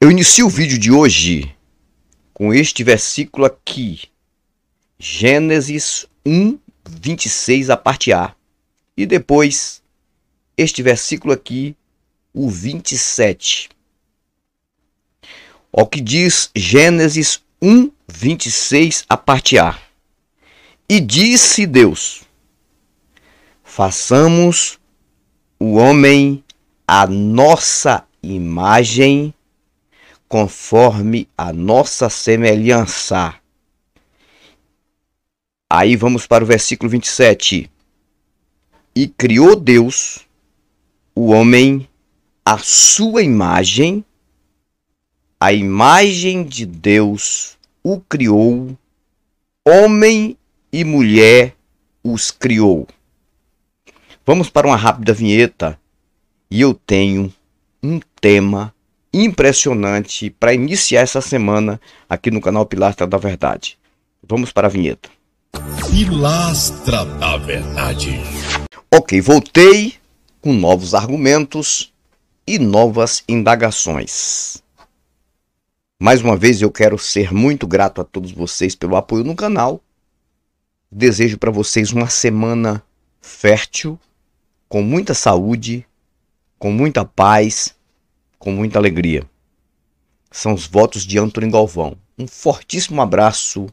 Eu inicio o vídeo de hoje com este versículo aqui, Gênesis 1:26, a parte A. E depois, este versículo aqui, o 27. Ó, que diz Gênesis 1:26, a parte A. E disse Deus: façamos o homem à nossa imagem, conforme a nossa semelhança. Aí vamos para o versículo 27. E criou Deus o homem à sua imagem, a imagem de Deus o criou, homem e mulher os criou. Vamos para uma rápida vinheta e eu tenho um tema impressionante para iniciar essa semana aqui no canal Pilastra da Verdade. Vamos para a vinheta. Pilastra da Verdade. Ok, voltei com novos argumentos e novas indagações. Mais uma vez eu quero ser muito grato a todos vocês pelo apoio no canal. Desejo para vocês uma semana fértil, com muita saúde, com muita paz, com muita alegria. São os votos de Antônio Galvão. Um fortíssimo abraço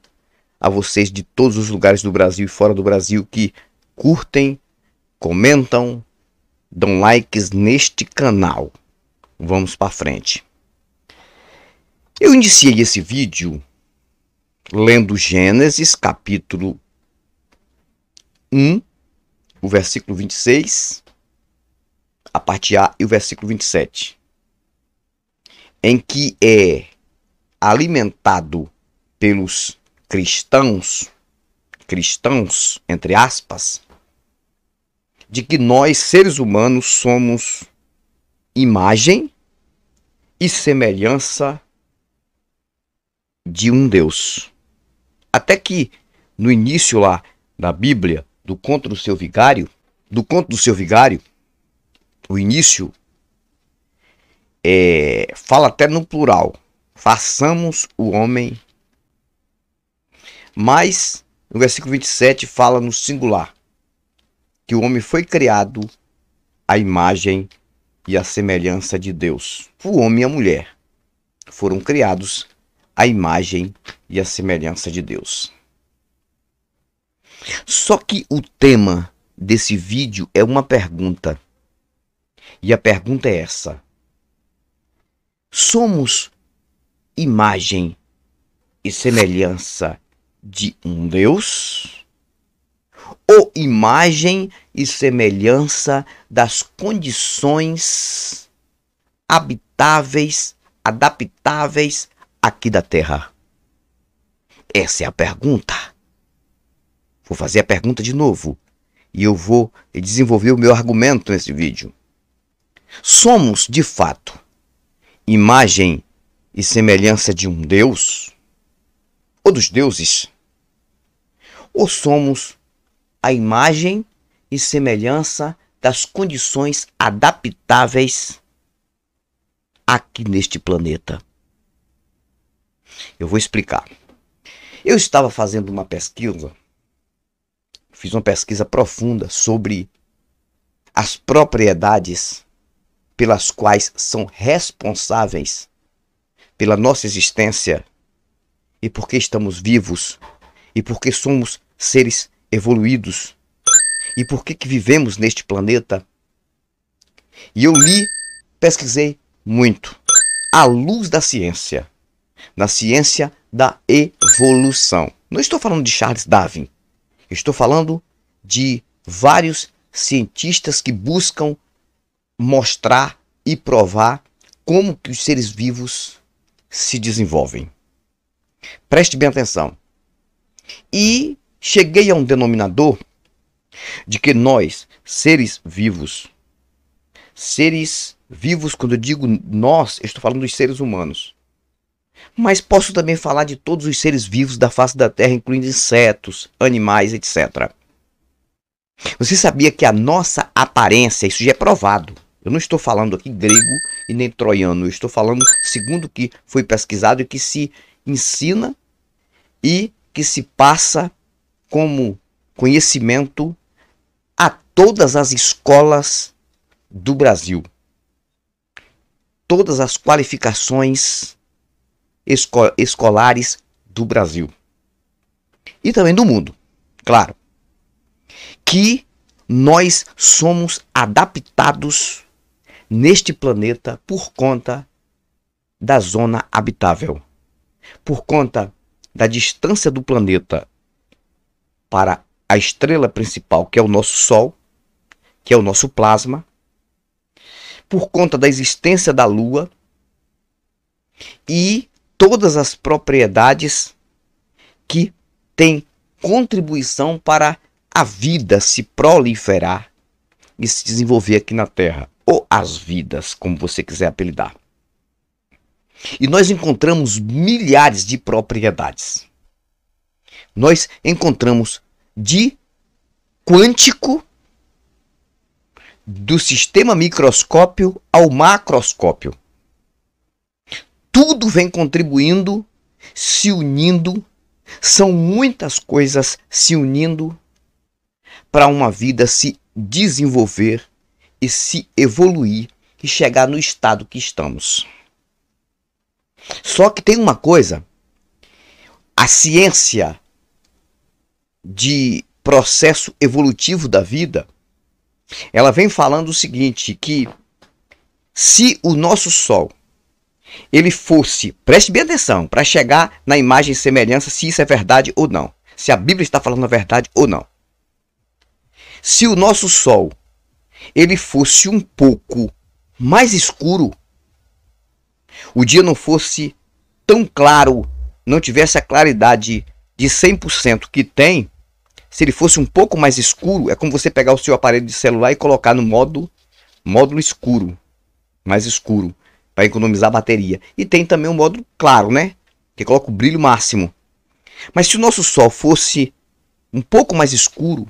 a vocês de todos os lugares do Brasil e fora do Brasil que curtem, comentam, dão likes neste canal. Vamos para frente. Eu iniciei esse vídeo lendo Gênesis capítulo 1, o versículo 26, a parte A, e o versículo 27, em que é alimentado pelos cristãos, entre aspas, de que nós, seres humanos, somos imagem e semelhança de um Deus. Até que no início lá da Bíblia, do conto do seu vigário, o início fala até no plural, façamos o homem, mas no versículo 27 fala no singular, que o homem foi criado à imagem e à semelhança de Deus. O homem e a mulher foram criados à imagem e à semelhança de Deus. Só que o tema desse vídeo é uma pergunta. E a pergunta é essa: somos imagem e semelhança de um Deus? Ou imagem e semelhança das condições habitáveis, adaptáveis aqui da Terra? Essa é a pergunta. Vou fazer a pergunta de novo e eu vou desenvolver o meu argumento nesse vídeo. Somos, de fato, imagem e semelhança de um Deus? Ou dos deuses? Ou somos a imagem e semelhança das condições adaptáveis aqui neste planeta? Eu vou explicar. Eu estava fazendo uma pesquisa, fiz uma pesquisa profunda sobre as propriedades pelas quais são responsáveis pela nossa existência e por que estamos vivos e por que somos seres evoluídos e por que vivemos neste planeta. E eu pesquisei muito à luz da ciência, na ciência da evolução. Não estou falando de Charles Darwin, estou falando de vários cientistas que buscam mostrar e provar como que os seres vivos se desenvolvem. Preste bem atenção. E cheguei a um denominador de que nós, seres vivos, quando eu digo nós, eu estou falando dos seres humanos, mas posso também falar de todos os seres vivos da face da Terra, incluindo insetos, animais, etc. Você sabia que a nossa aparência, isso já é provado, eu não estou falando aqui grego e nem troiano. Eu estou falando segundo o que foi pesquisado e que se ensina e que se passa como conhecimento a todas as escolas do Brasil. Todas as qualificações escolares do Brasil. E também do mundo, claro. Que nós somos adaptados neste planeta por conta da zona habitável. Por conta da distância do planeta para a estrela principal, que é o nosso Sol, que é o nosso plasma, por conta da existência da Lua e todas as propriedades que têm contribuição para a vida se proliferar e se desenvolver aqui na Terra, ou as vidas, como você quiser apelidar. E nós encontramos milhares de propriedades. Nós encontramos de quântico, do sistema microscópio ao macroscópio. Tudo vem contribuindo, se unindo, são muitas coisas se unindo para uma vida se desenvolver e se evoluir e chegar no estado que estamos. Só que tem uma coisa, a ciência de processo evolutivo da vida, ela vem falando o seguinte, que se o nosso Sol, ele fosse, preste bem atenção, para chegar na imagem e semelhança, se isso é verdade ou não, se a Bíblia está falando a verdade ou não. Se o nosso Sol, ele fosse um pouco mais escuro, o dia não fosse tão claro, não tivesse a claridade de 100% que tem, se ele fosse um pouco mais escuro, é como você pegar o seu aparelho de celular e colocar no módulo escuro, mais escuro, para economizar bateria. E tem também um módulo claro, né? Que coloca o brilho máximo. Mas se o nosso Sol fosse um pouco mais escuro,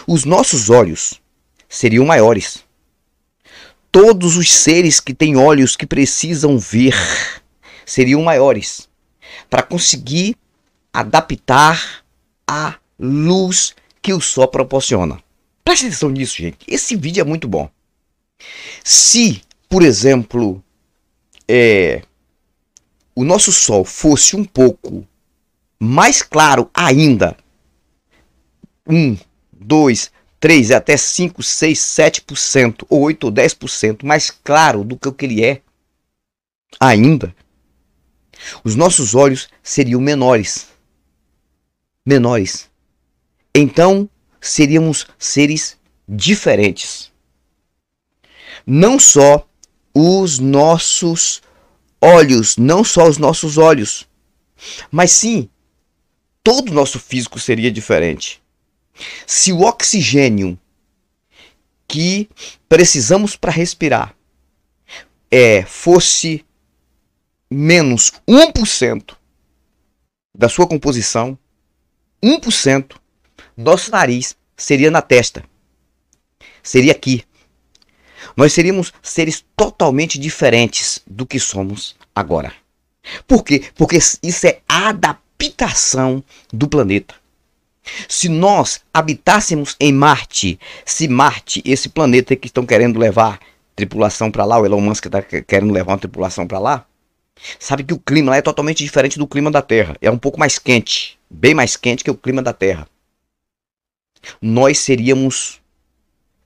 os nossos olhos seriam maiores. Todos os seres que têm olhos que precisam ver seriam maiores para conseguir adaptar a luz que o Sol proporciona. Preste atenção nisso, gente. Esse vídeo é muito bom. Se, por exemplo, o nosso Sol fosse um pouco mais claro ainda, 1, 2, 3, até 5, 6, 7%, ou 8 ou 10% mais claro do que o que ele é ainda, os nossos olhos seriam menores. Então, seríamos seres diferentes. Não só os nossos olhos, mas sim, todo o nosso físico seria diferente. Se o oxigênio que precisamos para respirar fosse menos 1% da sua composição, 1%, nosso nariz seria na testa, seria aqui. Nós seríamos seres totalmente diferentes do que somos agora. Por quê? Porque isso é a adaptação do planeta. Se nós habitássemos em Marte, se Marte, esse planeta que estão querendo levar tripulação para lá, o Elon Musk está querendo levar uma tripulação para lá, sabe que o clima lá é totalmente diferente do clima da Terra. É um pouco mais quente, bem mais quente que o clima da Terra. Nós seríamos,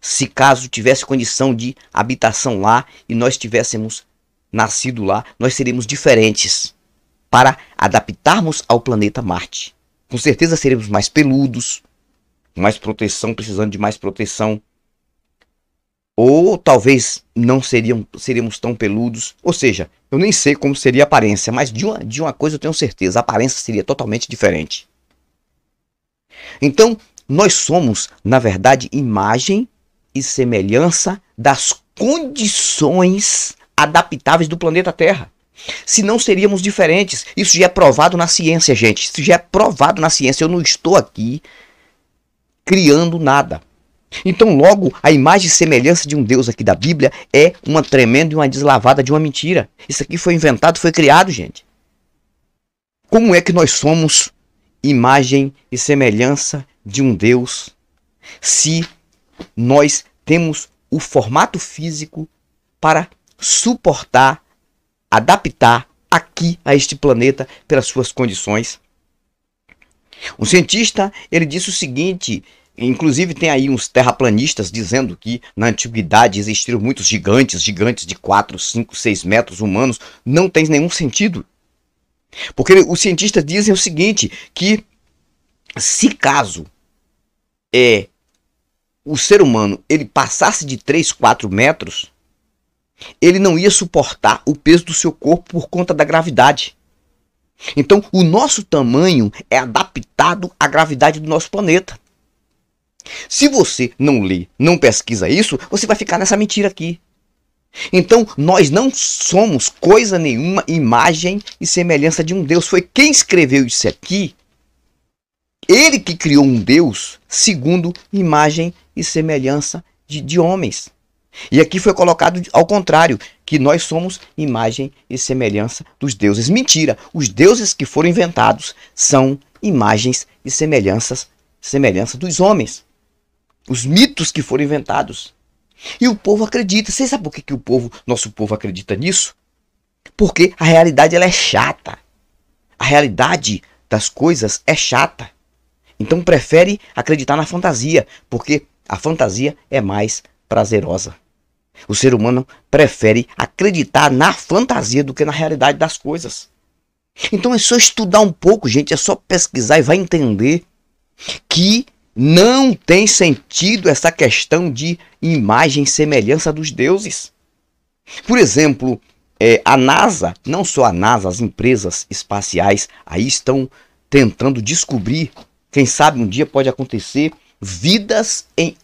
se caso tivesse condição de habitação lá e nós tivéssemos nascido lá, nós seríamos diferentes para adaptarmos ao planeta Marte. Com certeza seremos mais peludos, mais proteção, precisando de mais proteção. Ou talvez não seríamos tão peludos. Ou seja, eu nem sei como seria a aparência, mas de uma coisa eu tenho certeza, a aparência seria totalmente diferente. Então, nós somos, na verdade, imagem e semelhança das condições adaptáveis do planeta Terra. Senão seríamos diferentes. Isso já é provado na ciência, gente. Isso já é provado na ciência. Eu não estou aqui criando nada. Então, logo, a imagem e semelhança de um Deus aqui da Bíblia é uma tremenda e uma deslavada de uma mentira. Isso aqui foi inventado, foi criado, gente. Como é que nós somos imagem e semelhança de um Deus se nós temos o formato físico para suportar, adaptar aqui a este planeta pelas suas condições? Um cientista, ele disse o seguinte, inclusive tem aí uns terraplanistas dizendo que na antiguidade existiram muitos gigantes de 4, 5, 6 metros humanos. Não tem nenhum sentido. Porque os cientistas dizem o seguinte, que se caso o ser humano ele passasse de 3, 4 metros, ele não ia suportar o peso do seu corpo por conta da gravidade. Então, o nosso tamanho é adaptado à gravidade do nosso planeta. Se você não lê, não pesquisa isso, você vai ficar nessa mentira aqui. Então, nós não somos coisa nenhuma, imagem e semelhança de um Deus. Foi quem escreveu isso aqui, ele que criou um Deus segundo imagem e semelhança de homens. E aqui foi colocado ao contrário, que nós somos imagem e semelhança dos deuses. Mentira, os deuses que foram inventados são imagens e semelhança dos homens. Os mitos que foram inventados. E o povo acredita. Vocês sabem por que nosso povo acredita nisso? Porque a realidade ela é chata. A realidade das coisas é chata. Então prefere acreditar na fantasia, porque a fantasia é mais prazerosa. O ser humano prefere acreditar na fantasia do que na realidade das coisas. Então é só estudar um pouco, gente, é só pesquisar e vai entender que não tem sentido essa questão de imagem e semelhança dos deuses. Por exemplo, a NASA, não só a NASA, as empresas espaciais aí estão tentando descobrir, quem sabe um dia pode acontecer, vidas em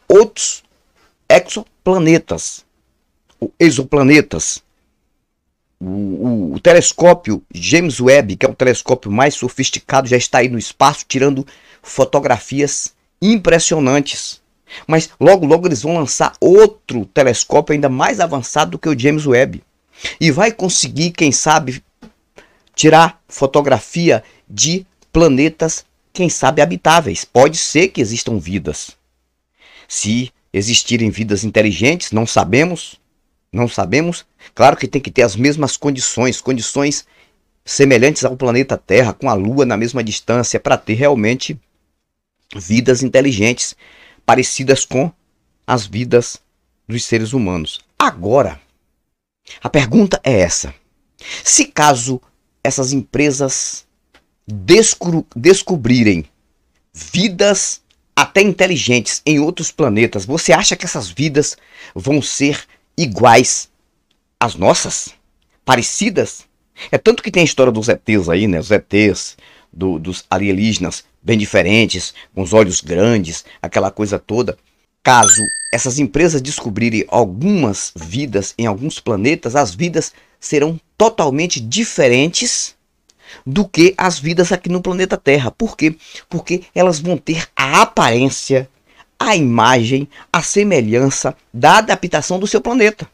outros exoplanetas, ou exoplanetas. O telescópio James Webb, que é o telescópio mais sofisticado, já está aí no espaço tirando fotografias impressionantes. Mas logo logo eles vão lançar outro telescópio ainda mais avançado do que o James Webb. E vai conseguir, quem sabe, tirar fotografia de planetas, quem sabe, habitáveis. Pode ser que existam vidas. Se existirem vidas inteligentes, não sabemos. Não sabemos. Claro que tem que ter as mesmas condições semelhantes ao planeta Terra, com a Lua na mesma distância, para ter realmente vidas inteligentes, parecidas com as vidas dos seres humanos. Agora, a pergunta é essa. Se caso essas empresas descobrirem vidas até inteligentes em outros planetas, você acha que essas vidas vão ser iguais às nossas? Parecidas? É tanto que tem a história dos ETs aí, né? Os ETs, dos alienígenas bem diferentes, com os olhos grandes, aquela coisa toda. Caso essas empresas descobrirem algumas vidas em alguns planetas, as vidas serão totalmente diferentes do que as vidas aqui no planeta Terra. Por quê? Porque elas vão ter a aparência, a imagem, a semelhança da adaptação do seu planeta.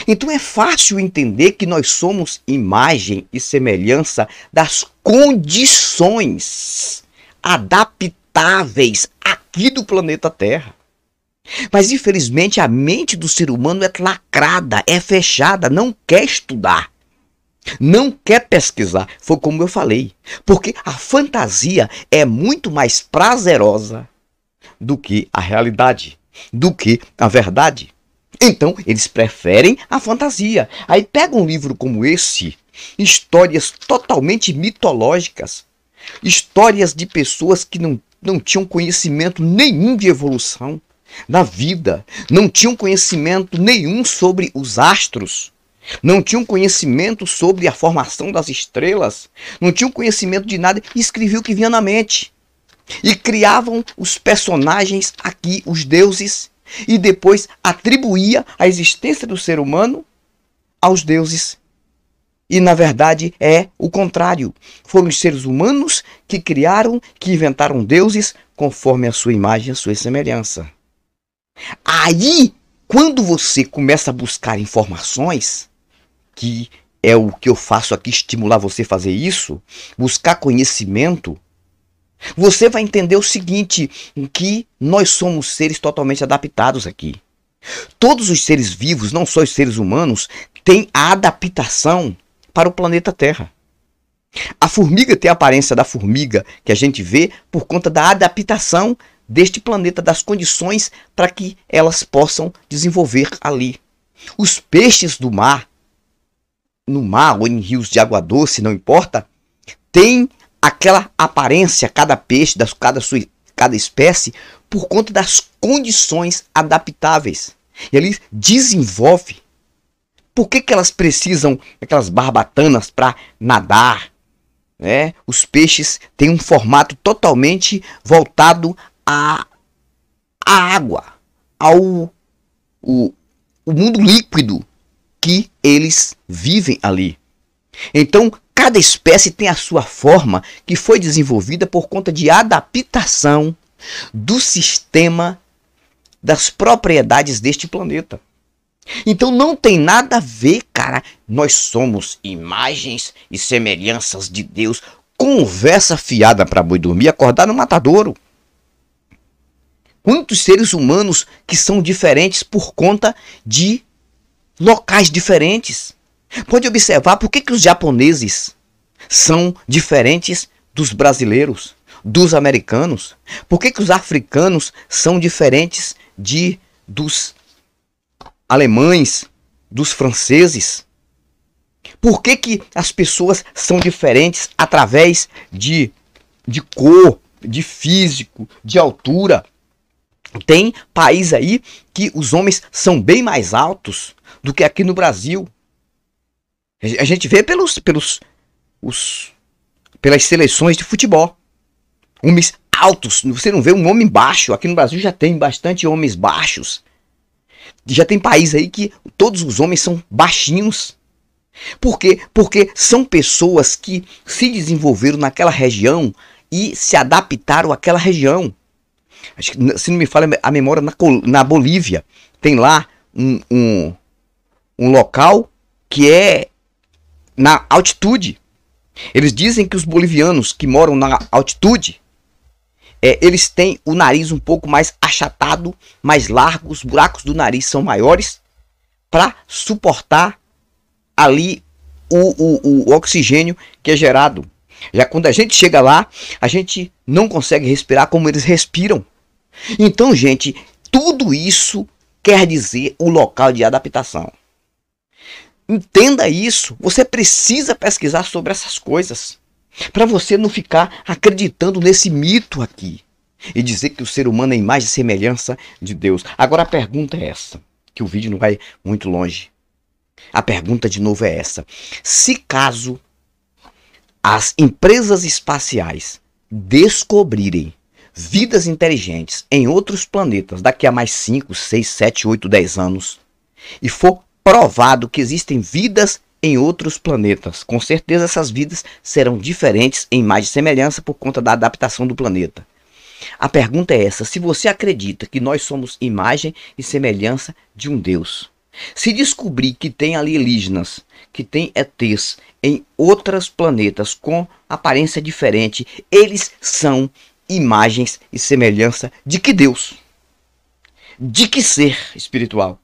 Então é fácil entender que nós somos imagem e semelhança das condições adaptáveis aqui do planeta Terra. Mas infelizmente a mente do ser humano é lacrada, é fechada, não quer estudar. Não quer pesquisar, foi como eu falei, porque a fantasia é muito mais prazerosa do que a realidade, do que a verdade. Então eles preferem a fantasia. Aí pega um livro como esse, histórias totalmente mitológicas, histórias de pessoas que não tinham conhecimento nenhum de evolução na vida, não tinham conhecimento nenhum sobre os astros, não tinham conhecimento sobre a formação das estrelas, não tinham conhecimento de nada, e escreviam o que vinha na mente. E criavam os personagens aqui, os deuses, e depois atribuía a existência do ser humano aos deuses. E na verdade é o contrário. Foram os seres humanos que criaram, que inventaram deuses conforme a sua imagem e a sua semelhança. Aí, quando você começa a buscar informações, que é o que eu faço aqui, estimular você a fazer isso, buscar conhecimento, você vai entender o seguinte, que nós somos seres totalmente adaptados aqui. Todos os seres vivos, não só os seres humanos, têm a adaptação para o planeta Terra. A formiga tem a aparência da formiga que a gente vê por conta da adaptação deste planeta, das condições para que elas possam desenvolver ali. Os peixes do mar, no mar ou em rios de água doce, não importa, tem aquela aparência, cada peixe, cada espécie, por conta das condições adaptáveis. E ele desenvolve. Por que elas precisam daquelas barbatanas para nadar? Os peixes têm um formato totalmente voltado à água, ao o mundo líquido que eles vivem ali. Então, cada espécie tem a sua forma que foi desenvolvida por conta de adaptação do sistema das propriedades deste planeta. Então não tem nada a ver, cara. Nós somos imagens e semelhanças de Deus. Conversa fiada para boi dormir e acordar no matadouro. Quantos seres humanos que são diferentes por conta de locais diferentes? Pode observar por que os japoneses são diferentes dos brasileiros, dos americanos. Por que os africanos são diferentes dos alemães, dos franceses? Por que as pessoas são diferentes através de cor, de físico, de altura? Tem país aí que os homens são bem mais altos do que aqui no Brasil. A gente vê pelas seleções de futebol. Homens altos, você não vê um homem baixo. Aqui no Brasil já tem bastante homens baixos. Já tem país aí que todos os homens são baixinhos. Por quê? Porque são pessoas que se desenvolveram naquela região e se adaptaram àquela região. Acho que, se não me falha a memória, na Bolívia tem lá um local que é na altitude. Eles dizem que os bolivianos que moram na altitude, eles têm o nariz um pouco mais achatado, mais largo, os buracos do nariz são maiores para suportar ali o oxigênio que é gerado. Já quando a gente chega lá, a gente não consegue respirar como eles respiram. Então, gente, tudo isso quer dizer o local de adaptação. Entenda isso. Você precisa pesquisar sobre essas coisas para você não ficar acreditando nesse mito aqui e dizer que o ser humano é imagem e semelhança de Deus. Agora a pergunta é essa, que o vídeo não vai muito longe. A pergunta de novo é essa: se caso as empresas espaciais descobrirem vidas inteligentes em outros planetas daqui a mais 5, 6, 7, 8, 10 anos e for provado que existem vidas em outros planetas, com certeza essas vidas serão diferentes em imagem e semelhança por conta da adaptação do planeta. A pergunta é essa: se você acredita que nós somos imagem e semelhança de um Deus, se descobrir que tem alienígenas, que tem ETs em outros planetas com aparência diferente, eles são imagens e semelhança de que Deus? De que ser espiritual?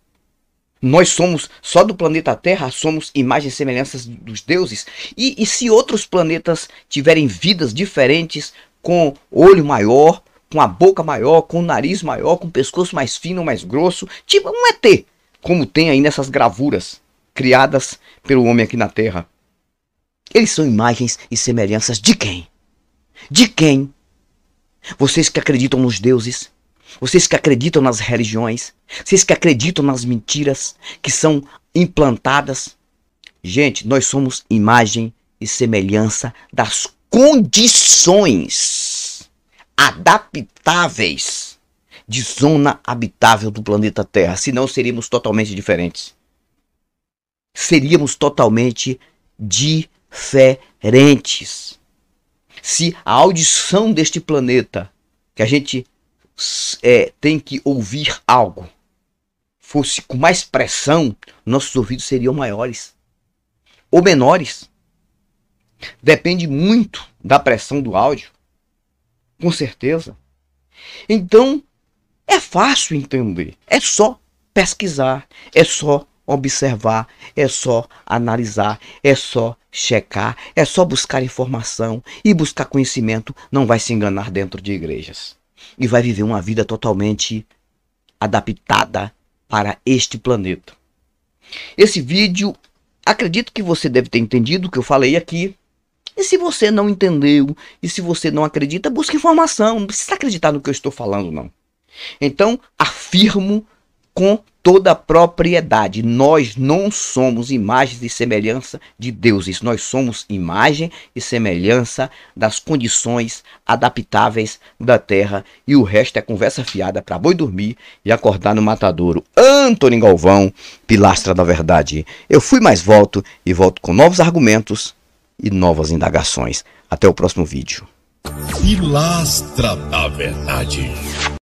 Nós somos só do planeta Terra, somos imagens e semelhanças dos deuses? E se outros planetas tiverem vidas diferentes, com olho maior, com a boca maior, com o nariz maior, com o pescoço mais fino, mais grosso, tipo um ET, como tem aí nessas gravuras criadas pelo homem aqui na Terra? Eles são imagens e semelhanças de quem? De quem? Vocês que acreditam nos deuses, vocês que acreditam nas religiões, vocês que acreditam nas mentiras que são implantadas. Gente, nós somos imagem e semelhança das condições adaptáveis de zona habitável do planeta Terra. Senão seríamos totalmente diferentes. Seríamos totalmente diferentes. Se a audição deste planeta que a gente tem que ouvir algo fosse com mais pressão, nossos ouvidos seriam maiores ou menores. Depende muito da pressão do áudio, com certeza. Então, é fácil entender. É só pesquisar, é só observar, é só analisar, é só checar, é só buscar informação e buscar conhecimento. Não vai se enganar dentro de igrejas. E vai viver uma vida totalmente adaptada para este planeta. Esse vídeo, acredito que você deve ter entendido o que eu falei aqui. E se você não entendeu, e se você não acredita, busque informação. Não precisa acreditar no que eu estou falando, não. Então, afirmo com toda a propriedade: nós não somos imagens e semelhança de deuses. Nós somos imagem e semelhança das condições adaptáveis da terra. E o resto é conversa fiada para boi dormir e acordar no matadouro. Antônio Galvão, pilastra da verdade. Eu fui, mais volto, e volto com novos argumentos e novas indagações. Até o próximo vídeo. Pilastra da Verdade.